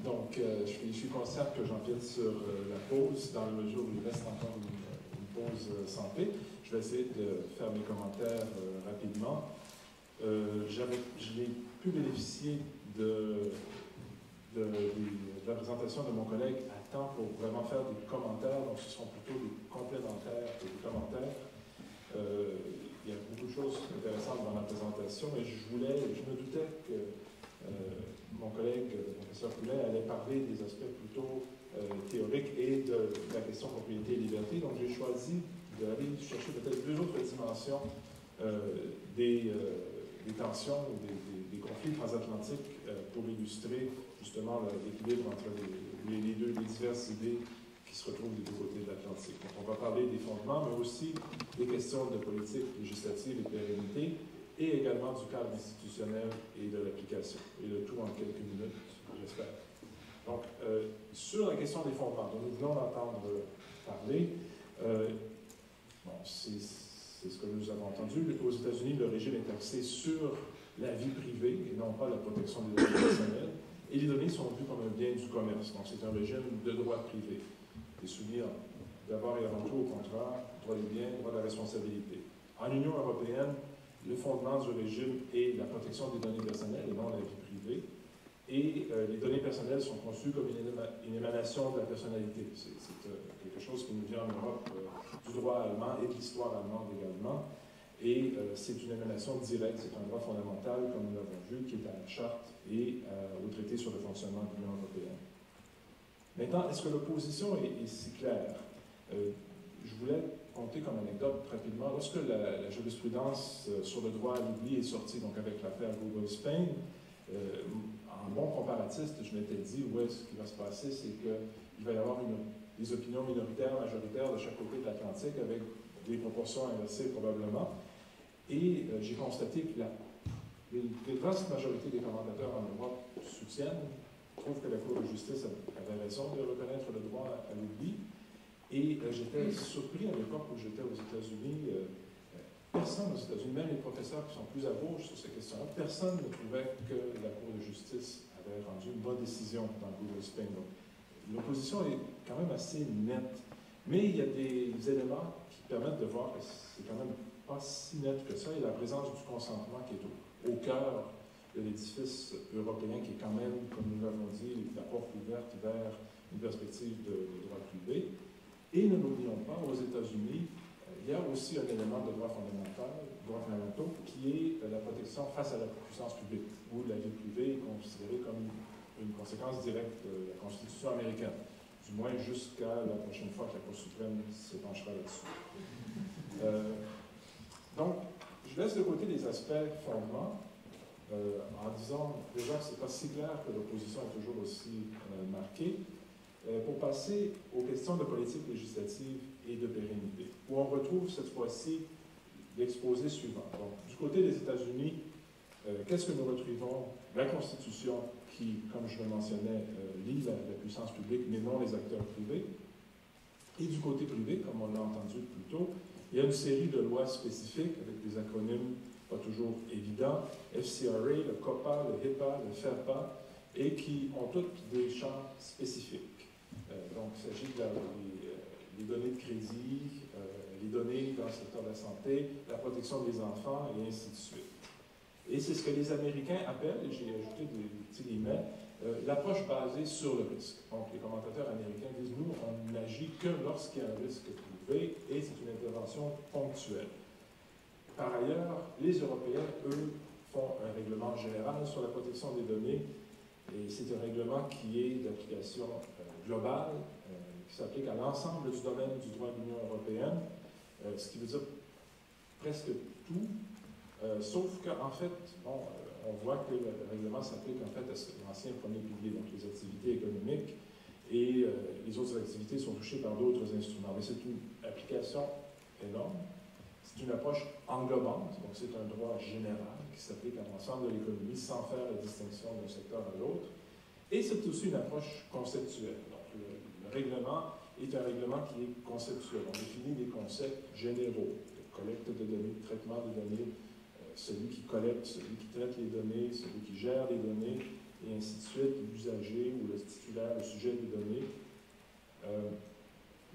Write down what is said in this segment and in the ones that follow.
Donc, je suis conscient que j'empiète sur la pause, dans le mesure où il reste encore une pause santé. Je vais essayer de faire mes commentaires rapidement. Je n'ai pu bénéficier de la présentation de mon collègue à temps pour vraiment faire des commentaires, donc ce sont plutôt des complémentaires que des commentaires. Il y a beaucoup de choses intéressantes dans la présentation, mais je me doutais que mon collègue, le professeur Poulet, allait parler des aspects plutôt théoriques et de la question propriété et liberté. Donc j'ai choisi d'aller chercher peut-être deux autres dimensions des tensions ou des conflits transatlantiques pour illustrer justement l'équilibre entre les diverses idées qui se retrouvent des deux côtés de l'Atlantique. Donc on va parler des fondements, mais aussi des questions de politique législative et de pérennité, et également du cadre institutionnel et de l'application. Et le tout en quelques minutes, j'espère. Donc, sur la question des fondements, dont nous venons d'entendre parler, c'est ce que nous avons entendu. Aux États-Unis, le régime est axé sur la vie privée et non pas la protection des données personnelles. Et les données sont vues comme un bien du commerce. Donc, c'est un régime de droit privé. Et soumis d'abord et avant tout au contrat, droit des biens, droit de la responsabilité. En Union européenne, le fondement du régime est la protection des données personnelles et non la vie privée. Et les données personnelles sont conçues comme une émanation de la personnalité. C'est quelque chose qui nous vient en Europe du droit allemand et de l'histoire allemande également. Et c'est une émanation directe, c'est un droit fondamental, comme nous l'avons vu, qui est à la Charte et au traité sur le fonctionnement de l'Union européenne. Maintenant, est-ce que l'opposition est si claire? Je voulais compter comme anecdote rapidement. Lorsque la jurisprudence sur le droit à l'oubli est sortie, donc avec l'affaire Google Spain, en bon comparatiste, je m'étais dit, ce qui va se passer, c'est qu'il va y avoir des opinions minoritaires, majoritaires de chaque côté de l'Atlantique, avec des proportions inversées probablement. Et j'ai constaté que la vaste majorité des commentateurs en Europe trouvent que la Cour de justice avait raison de reconnaître le droit à l'oubli. Et j'étais surpris à l'époque où j'étais aux États-Unis. Personne aux États-Unis, même les professeurs qui sont plus à gauche sur ces questions-là, personne ne trouvait que la Cour de justice avait rendu une bonne décision dans Google Spain. Donc, l'opposition est quand même assez nette. Mais il y a des éléments qui permettent de voir que c'est quand même pas si net que ça. Il y a la présence du consentement qui est au cœur de l'édifice européen, qui est quand même, comme nous l'avons dit, la porte ouverte vers une perspective de droit privé. Et ne l'oublions pas, aux États-Unis, il y a aussi un élément de droit fondamentaux, qui est la protection face à la puissance publique, où la vie privée est considérée comme une conséquence directe de la Constitution américaine, du moins jusqu'à la prochaine fois que la Cour suprême se penchera là-dessus. Donc, je laisse de côté les aspects fondements, en disant déjà que ce n'est pas si clair que l'opposition est toujours aussi marquée, pour passer aux questions de politique législative et de pérennité, où on retrouve cette fois-ci l'exposé suivant. Donc, du côté des États-Unis, qu'est-ce que nous retrouvons? La Constitution qui, comme je le mentionnais, lie la puissance publique, mais non les acteurs privés. Et du côté privé, comme on l'a entendu plus tôt, il y a une série de lois spécifiques avec des acronymes pas toujours évidents, FCRA, le COPPA, le HIPAA, le FERPA, et qui ont toutes des champs spécifiques. Donc, il s'agit des données de crédit, les données dans le secteur de la santé, la protection des enfants, et ainsi de suite. Et c'est ce que les Américains appellent, et j'ai ajouté des petits guillemets, l'approche basée sur le risque. Donc, les commentateurs américains disent, nous, on n'agit que lorsqu'il y a un risque prouvé, et c'est une intervention ponctuelle. Par ailleurs, les Européens, eux, font un règlement général sur la protection des données, et c'est un règlement qui est d'application globale, qui s'applique à l'ensemble du domaine du droit de l'Union européenne, ce qui veut dire presque tout, sauf qu'en fait, on voit que le règlement s'applique en fait à l'ancien premier pilier, donc les activités économiques, et les autres activités sont touchées par d'autres instruments. Mais c'est une application énorme. C'est une approche englobante, donc c'est un droit général qui s'applique à l'ensemble de l'économie sans faire la distinction d'un secteur à l'autre. Et c'est aussi une approche conceptuelle. Donc le règlement est un règlement qui est conceptuel. On définit des concepts généraux, de collecte de données, de traitement des données, celui qui collecte, celui qui traite les données, celui qui gère les données, et ainsi de suite, l'usager ou le clair, le sujet des données.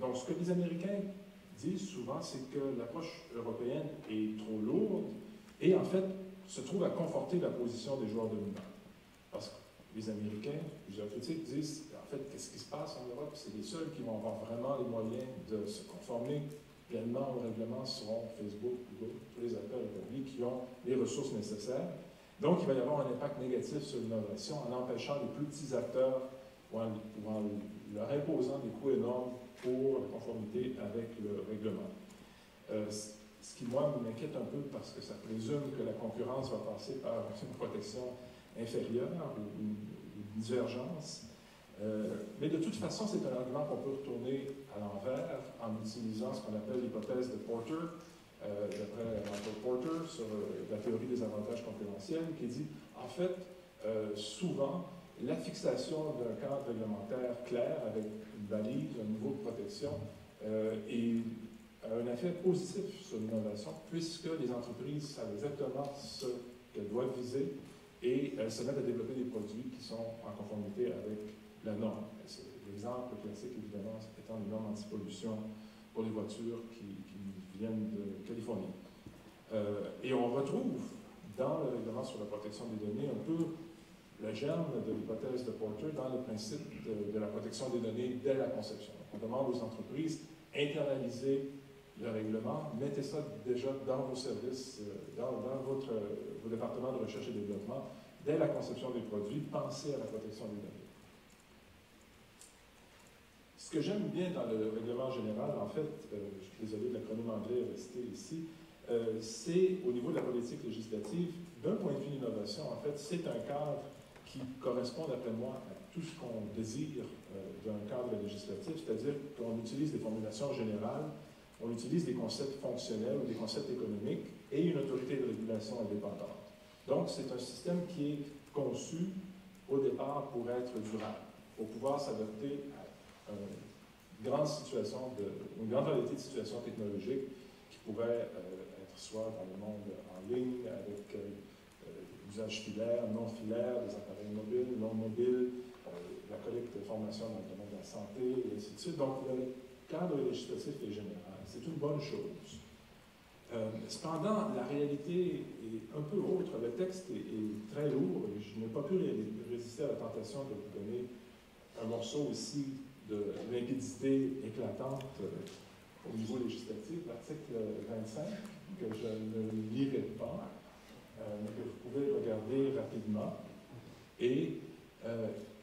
Donc, ce que les Américains disent souvent, c'est que l'approche européenne est trop lourde et, en fait, se trouve à conforter la position des joueurs dominants. Parce que les Américains, plusieurs critiques, disent, en fait, qu'est-ce qui se passe en Europe? C'est les seuls qui vont avoir vraiment les moyens de se conformer pleinement au règlement seront Facebook, Google, tous les acteurs établis qui ont les ressources nécessaires. Donc, il va y avoir un impact négatif sur l'innovation en empêchant les plus petits acteurs ou en leur imposant des coûts énormes pour la conformité avec le règlement. Ce qui, moi, m'inquiète un peu parce que ça présume que la concurrence va passer par une protection inférieure ou une divergence. Mais de toute façon, c'est un argument qu'on peut retourner à l'envers en utilisant ce qu'on appelle l'hypothèse de Porter, d'après Michael Porter, sur la théorie des avantages concurrentiels, qui dit, en fait, souvent, la fixation d'un cadre réglementaire clair avec une balise, un niveau de protection, a un effet positif sur l'innovation, puisque les entreprises savent exactement ce qu'elles doivent viser et elles se mettent à développer des produits qui sont en conformité avec la norme. L'exemple classique, évidemment, étant les normes anti-pollution pour les voitures qui viennent de Californie. Et on retrouve dans le règlement sur la protection des données un peu le germe de l'hypothèse de Porter dans le principe de la protection des données dès la conception. On demande aux entreprises internalisez le règlement, mettez ça déjà dans vos services, dans vos départements de recherche et développement, dès la conception des produits, pensez à la protection des données. Ce que j'aime bien dans le règlement général, en fait, je suis désolé de l'acronyme anglais est resté ici, c'est au niveau de la politique législative, d'un point de vue d'innovation, en fait, c'est un cadre qui correspond, d'après moi, à tout ce qu'on désire d'un cadre législatif, c'est-à-dire qu'on utilise des formulations générales, on utilise des concepts fonctionnels ou des concepts économiques et une autorité de régulation indépendante. Donc, c'est un système qui est conçu au départ pour être durable, pour pouvoir s'adapter à une grande variété de situations technologiques qui pourraient être soit dans le monde en ligne, avec usage filaire, non filaire, des appareils mobiles, non mobiles, la collecte d'informations dans le domaine de la santé, et ainsi de suite. Donc, le cadre législatif est général. C'est une bonne chose. Cependant, la réalité est un peu autre. Le texte est très lourd. Je n'ai pas pu résister à la tentation de vous donner un morceau aussi de limpidité éclatante au niveau législatif, l'article 25, que je ne lirai pas, mais que vous pouvez regarder rapidement. Et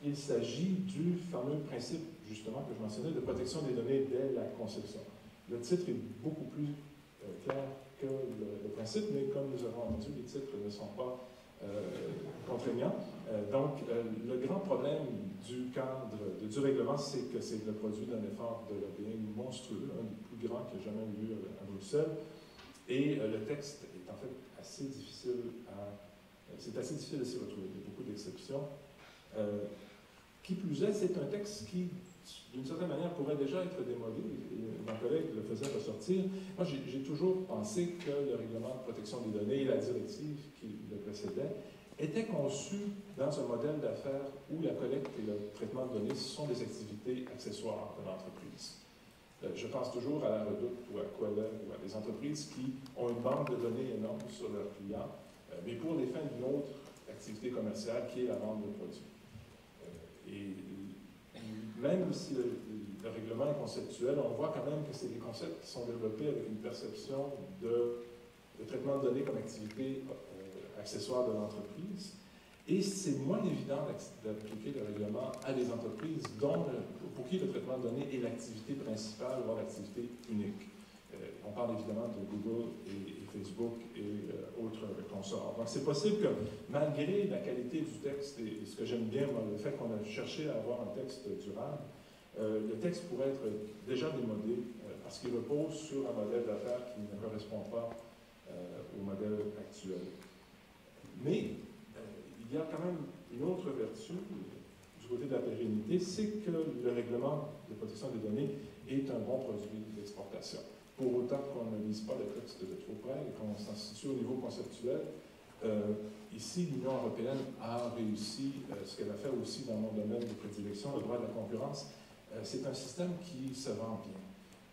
il s'agit du fameux principe, justement, que je mentionnais, de protection des données dès la conception. Le titre est beaucoup plus clair que le principe, mais comme nous avons entendu, les titres ne sont pas contraignants. Donc, le grand problème du cadre, du règlement, c'est que c'est le produit d'un effort de lobbying monstrueux, un des plus grands qu'il y a jamais eu à Bruxelles. Et le texte est en fait assez difficile c'est assez difficile de s'y retrouver. Il y a beaucoup d'exceptions. Qui plus est, c'est un texte qui, d'une certaine manière, pourrait déjà être démodé. Mon collègue le faisait ressortir. Moi, j'ai toujours pensé que le règlement de protection des données et la directive qui le précédait étaient conçus dans un modèle d'affaires où la collecte et le traitement de données sont des activités accessoires de l'entreprise. Je pense toujours à la Redoute ou à Quelle ou à des entreprises qui ont une banque de données énorme sur leurs clients, mais pour les fins d'une autre activité commerciale qui est la vente de produits. Et même si le règlement est conceptuel, on voit quand même que c'est des concepts qui sont développés avec une perception de traitement de données comme activité accessoire de l'entreprise. Et c'est moins évident d'appliquer le règlement à des entreprises pour qui le traitement de données est l'activité principale, voire l'activité unique. On parle évidemment de Google et Facebook et autres consorts. Donc c'est possible que, malgré la qualité du texte et ce que j'aime bien, le fait qu'on a cherché à avoir un texte durable, le texte pourrait être déjà démodé parce qu'il repose sur un modèle d'affaires qui ne correspond pas au modèle actuel. Mais il y a quand même une autre vertu du côté de la pérennité, c'est que le règlement de protection des données est un bon produit d'exportation. Pour autant qu'on ne lise pas le texte de trop près et qu'on s'en situe au niveau conceptuel, Ici, l'Union européenne a réussi ce qu'elle a fait aussi dans mon domaine de prédilection, le droit de la concurrence. C'est un système qui se vend bien.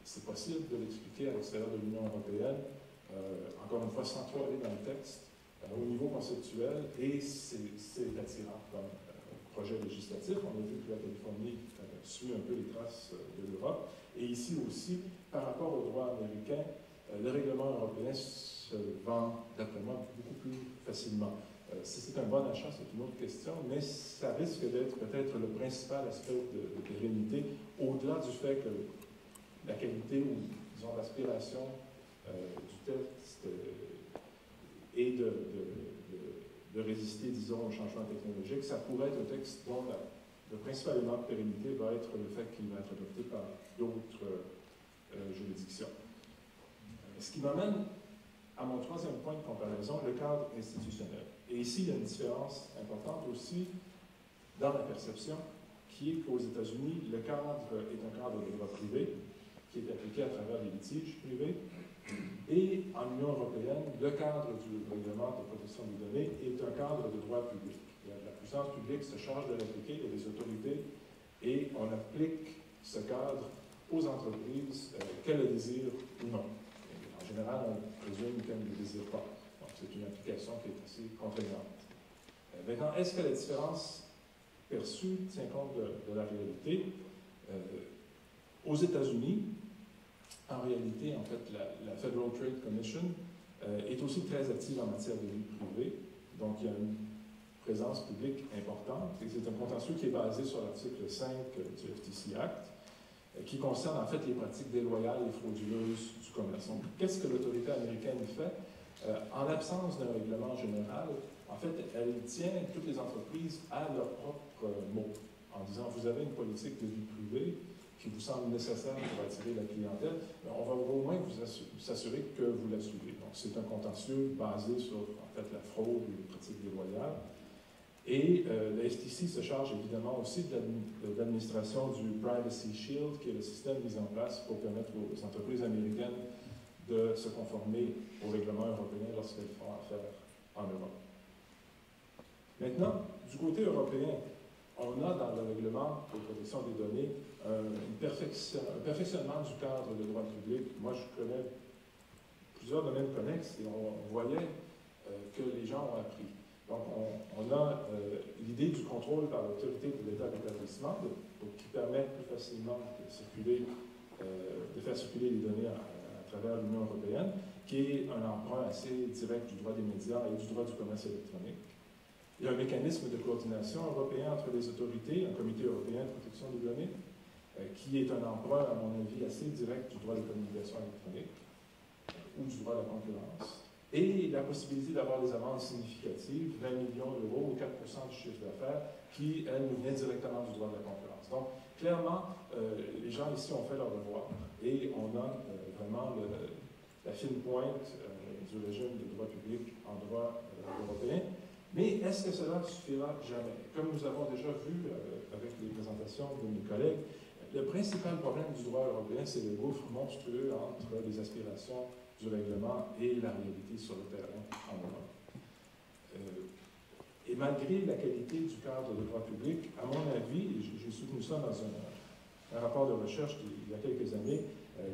C'est possible de l'expliquer à l'extérieur de l'Union européenne, encore une fois, sans trop aller dans le texte, au niveau conceptuel, et c'est attirant comme projet législatif. On a vu que la Californie suit un peu les traces de l'Europe. Et ici aussi, par rapport au droit américain, le règlement européen se vend, d'après moi, beaucoup plus facilement. Si c'est un bon achat, c'est une autre question, mais ça risque d'être peut-être le principal aspect de pérennité, au-delà du fait que la qualité ou, disons, l'aspiration du texte et de résister, disons, au changement technologique, ça pourrait être un texte dont le principal élément de pérennité va être le fait qu'il va être adopté par d'autres juridictions. Ce qui m'amène à mon troisième point de comparaison, le cadre institutionnel. Et ici, il y a une différence importante aussi dans la perception, qui est qu'aux États-Unis, le cadre est un cadre de droit privé, qui est appliqué à travers les litiges privés. Et en Union européenne, le cadre du règlement de protection des données est un cadre de droit public. La puissance publique se charge de l'appliquer, il y a des autorités, et on applique ce cadre aux entreprises, qu'elles le désirent ou non. En général, on présume qu'elles ne le désirent pas. Donc, c'est une application qui est assez contraignante. Maintenant, est-ce que la différence perçue tient compte de la réalité? Aux États-Unis, en réalité, en fait, la Federal Trade Commission est aussi très active en matière de vie privée. Donc, il y a une présence publique importante. Et c'est un contentieux qui est basé sur l'article 5 du FTC Act, qui concerne en fait les pratiques déloyales et frauduleuses du commerce. Donc, qu'est-ce que l'autorité américaine fait? En l'absence d'un règlement général, en fait, elle tient toutes les entreprises à leur propre mot, en disant, vous avez une politique de vie privée qui vous semble nécessaire pour attirer la clientèle, on va au moins vous s'assurer que vous la suivez. Donc, c'est un contentieux basé sur, en fait, la fraude et les pratiques déloyales. Et le FTC se charge évidemment aussi de l'administration du Privacy Shield, qui est le système mis en place pour permettre aux entreprises américaines de se conformer aux règlements européens lorsqu'elles font affaire en Europe. Maintenant, du côté européen, on a dans le règlement de protection des données un perfectionnement du cadre de droit public. Moi, je connais plusieurs domaines connexes et on voyait que les gens ont appris. Donc, on a l'idée du contrôle par l'autorité de l'État d'établissement, qui permet plus facilement de faire circuler les données à travers l'Union européenne, qui est un emprunt assez direct du droit des médias et du droit du commerce électronique. Il y a un mécanisme de coordination européen entre les autorités, un comité européen de protection des données, qui est un emprunt, à mon avis, assez direct du droit des communications électroniques ou du droit de la concurrence. Et la possibilité d'avoir des amendes significatives, 20 millions d'euros ou 4% du chiffre d'affaires, qui, elle, nous vient directement du droit de la concurrence. Donc, clairement, les gens ici ont fait leur devoir et on a vraiment la fine pointe du régime de droit public en droit européen. Mais est-ce que cela suffira jamais? Comme nous avons déjà vu avec les présentations de mes collègues, le principal problème du droit européen, c'est le gouffre monstrueux entre les aspirations du règlement et la réalité sur le terrain en Europe. Et malgré la qualité du cadre de droit public, à mon avis, et j'ai soutenu ça dans un rapport de recherche il y a quelques années,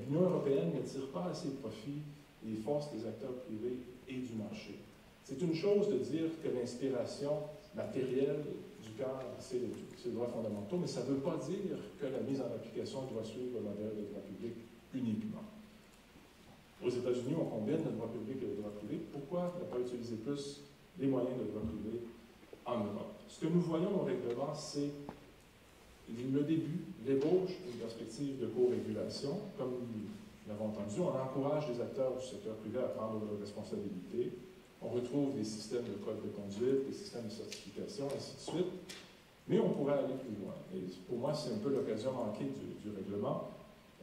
l'Union européenne ne tire pas assez profit des forces des acteurs privés et du marché. C'est une chose de dire que l'inspiration matérielle du cadre, c'est les droits fondamentaux, mais ça ne veut pas dire que la mise en application doit suivre le modèle de droit public uniquement. Aux États-Unis, on combine le droit public et le droit privé. Pourquoi ne pas utiliser plus les moyens de droit privé en Europe? Ce que nous voyons au règlement, c'est le début, l'ébauche d'une perspective de co-régulation. Comme nous l'avons entendu, on encourage les acteurs du secteur privé à prendre leurs responsabilités. On retrouve des systèmes de code de conduite, des systèmes de certification, ainsi de suite. Mais on pourrait aller plus loin. Et pour moi, c'est un peu l'occasion manquée du règlement.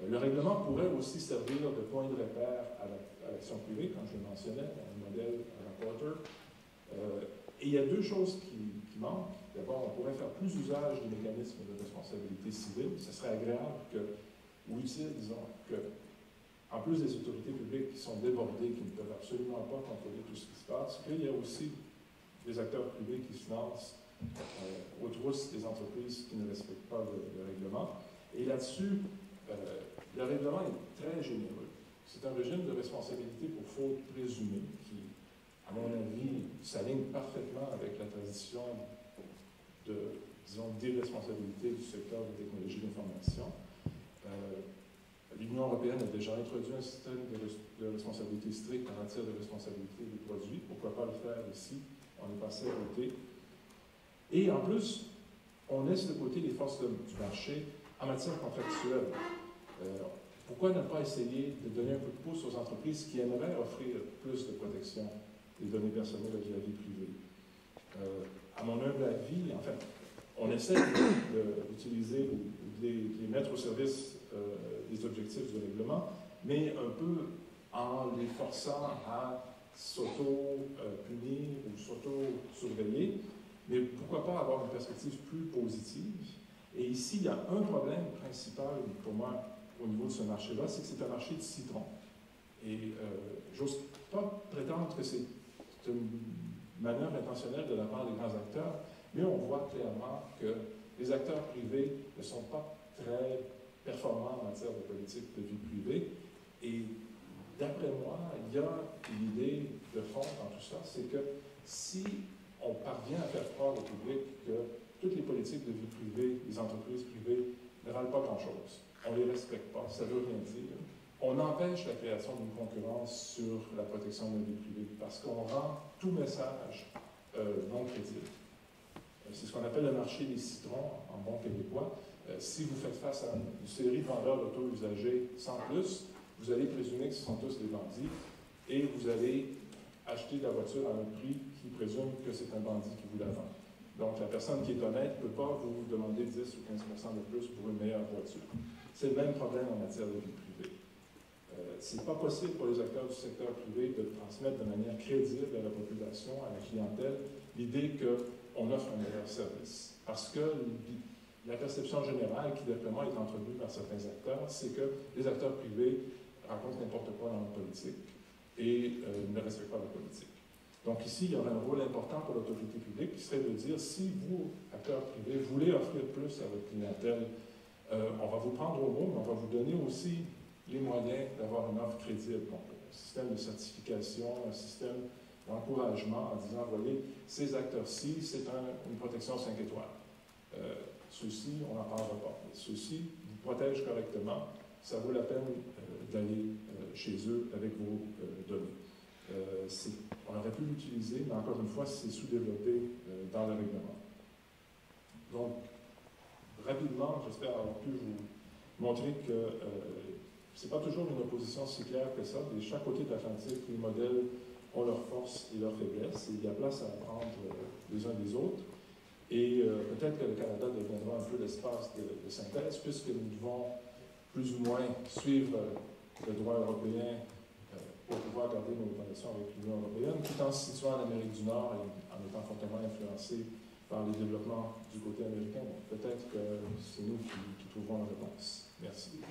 Le règlement pourrait aussi servir de point de repère à l'action privée, comme je le mentionnais, dans le modèle Rapporter. Et il y a deux choses qui manquent. D'abord, on pourrait faire plus usage des mécanismes de responsabilité civile. Ce serait agréable ou utile, disons, que en plus des autorités publiques qui sont débordées, qui ne peuvent absolument pas contrôler tout ce qui se passe, qu'il y a aussi des acteurs privés qui financent aux trousses des entreprises qui ne respectent pas le règlement. Et là-dessus, le règlement est très généreux. C'est un régime de responsabilité pour faute présumée qui, à mon avis, s'aligne parfaitement avec la tradition de, disons, d'irresponsabilité du secteur des technologies d'information. L'Union européenne a déjà introduit un système de responsabilité stricte en matière de responsabilité des produits. Pourquoi pas le faire ici? On est passé à côté. Et en plus, on laisse de côté les forces du marché en matière contractuelle. Pourquoi ne pas essayer de donner un coup de pouce aux entreprises qui aimeraient offrir plus de protection des données personnelles et de la vie privée? À mon humble avis, en fait, on essaie d'utiliser ou de les mettre au service des objectifs du règlement, mais un peu en les forçant à s'auto-punir ou s'auto-surveiller. Mais pourquoi pas avoir une perspective plus positive? Et ici, il y a un problème principal pour moi au niveau de ce marché-là, c'est que c'est un marché de citron. Et j'ose pas prétendre que c'est une manœuvre intentionnelle de la part des grands acteurs, mais on voit clairement que les acteurs privés ne sont pas très performants en matière de politique de vie privée. Et d'après moi, il y a une idée de fond dans tout ça, c'est que si on parvient à faire croire au public que toutes les politiques de vie privée, les entreprises privées, ne valent pas grand-chose, on ne les respecte pas, ça ne veut rien dire, on empêche la création d'une concurrence sur la protection de la vie privée parce qu'on rend tout message non crédible. C'est ce qu'on appelle le marché des citrons en bon québécois. Si vous faites face à une série de vendeurs d'auto usagés sans plus, vous allez présumer que ce sont tous des bandits et vous allez acheter la voiture à un prix qui présume que c'est un bandit qui vous la vend. Donc, la personne qui est honnête ne peut pas vous demander 10 ou 15 % de plus pour une meilleure voiture. C'est le même problème en matière de vie privée. Ce n'est pas possible pour les acteurs du secteur privé de transmettre de manière crédible à la population, à la clientèle, l'idée qu'on offre un meilleur service. Parce que la perception générale qui, d'après moi, est entretenue par certains acteurs, c'est que les acteurs privés racontent n'importe quoi dans la politique et ne respectent pas la politique. Donc ici, il y aurait un rôle important pour l'autorité publique qui serait de dire, si vous, acteurs privés, voulez offrir plus à votre clientèle, on va vous prendre au mot, mais on va vous donner aussi les moyens d'avoir une offre crédible. Donc, un système de certification, un système d'encouragement en disant, voyez, ces acteurs-ci, c'est une protection 5 étoiles. Ceux-ci, on n'en parlera pas. Ceux-ci vous protègent correctement. Ça vaut la peine d'aller chez eux avec vos données. On aurait pu l'utiliser, mais encore une fois, c'est sous-développé dans le règlement. Donc, rapidement, j'espère avoir pu vous montrer que ce n'est pas toujours une opposition si claire que ça. De chaque côté de l'Atlantique, les modèles ont leurs forces et leurs faiblesses, et il y a place à apprendre les uns des autres. Et peut-être que le Canada deviendra un peu l'espace de synthèse, puisque nous devons plus ou moins suivre le droit européen pour pouvoir garder nos relations avec l'Union européenne, tout en se situant en Amérique du Nord et en étant fortement influencé par les développements du côté américain. Donc peut-être que c'est nous qui trouverons la réponse. Merci.